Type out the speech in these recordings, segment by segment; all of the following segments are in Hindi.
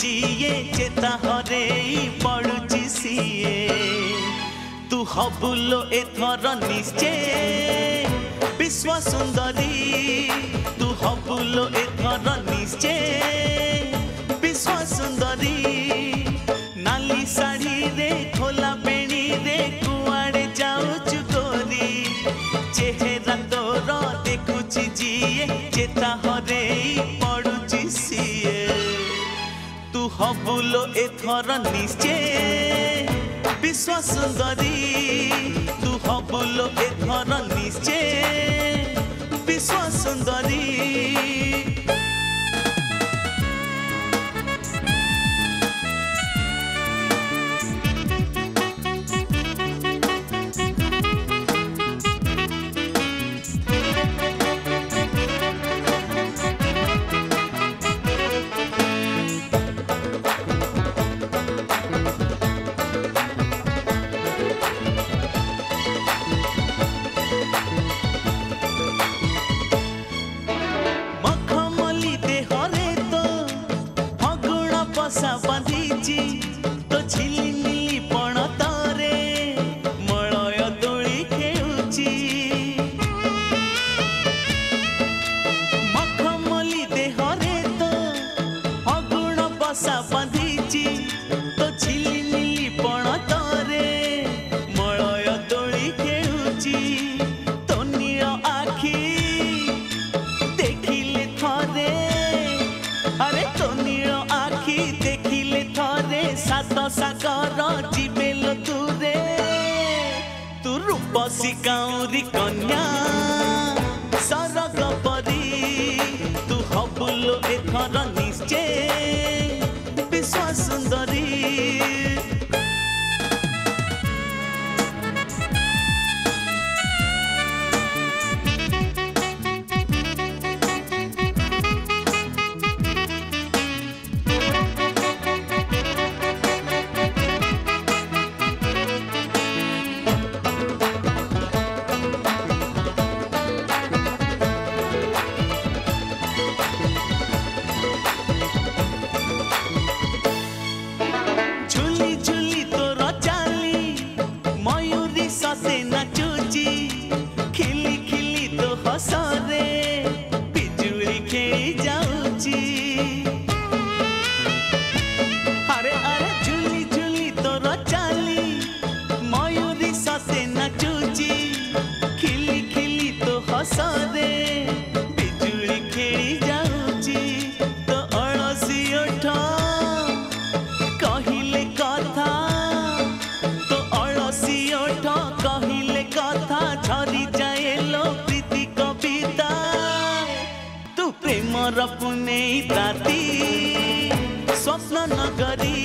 जिए चेता हरे पड़ुची सीए तू हबुलो एथर निश्चय विश्व सुंदरी तू हबुलो एथर निश्चय विश्व सुंदरी नाली साड़ी रे खोला बेणी रे कुआड़े जाऊचु गोरी चेहरा तोर देखुची जिए चेता हरे पड़ुची सीए तू हबुलो एथर निश्चय विश्व सुंदरी तू हबुलो एथर निश्चय विश्व सुंदरी बांधीची तो झिलिमिली पण तारे मलय दोली खेळुची मखमली देहरे तो अगुण बसा बांधीची तो झिलिमिली पण तारे मलय दोली खेळुची तो नीळ आखी देखिले थरे अरे तो नीळ आखी देखिले थरे सात सागर जीवेल तुरे तू रूपसी काउरी कन्या सरग परी तू हबुलो एथर निश्चय विश्व सुंदरी से नाचुची खिली खिली तो हसरे बिजुली खेली जाऊची अरे अरे झुली झुली तोर चाली मयूरी ससे नाचुची खिली खिली तो हसरे बिजुली खेली जाऊची तो अड़सी ओठ कहिले कथा तो अड़सी ओठ कहिले कथा झरी जाए लो प्रीति कविता तू प्रेमर पुनेई राती स्वप्न नगरी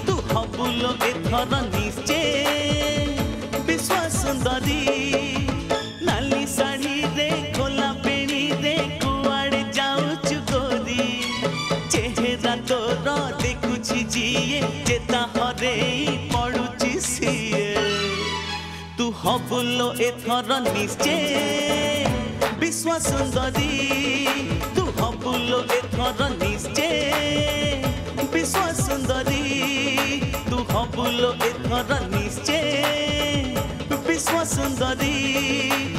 तू हबुलो एथर निश्चय विश्व सुंदरी नाली साड़ी रे खोला बेणी रे कुआड़े जाऊचु गोरी चेहरा तोर देखुची जिए चेता हरे पड़ुची सीए तू हबुलो एथर निश्चय विश्व सुंदरी तू हबुलो एथर निश्चय विश्व सुंदरी तू हबुलो एथर निश्चय विश्व सुंदरी।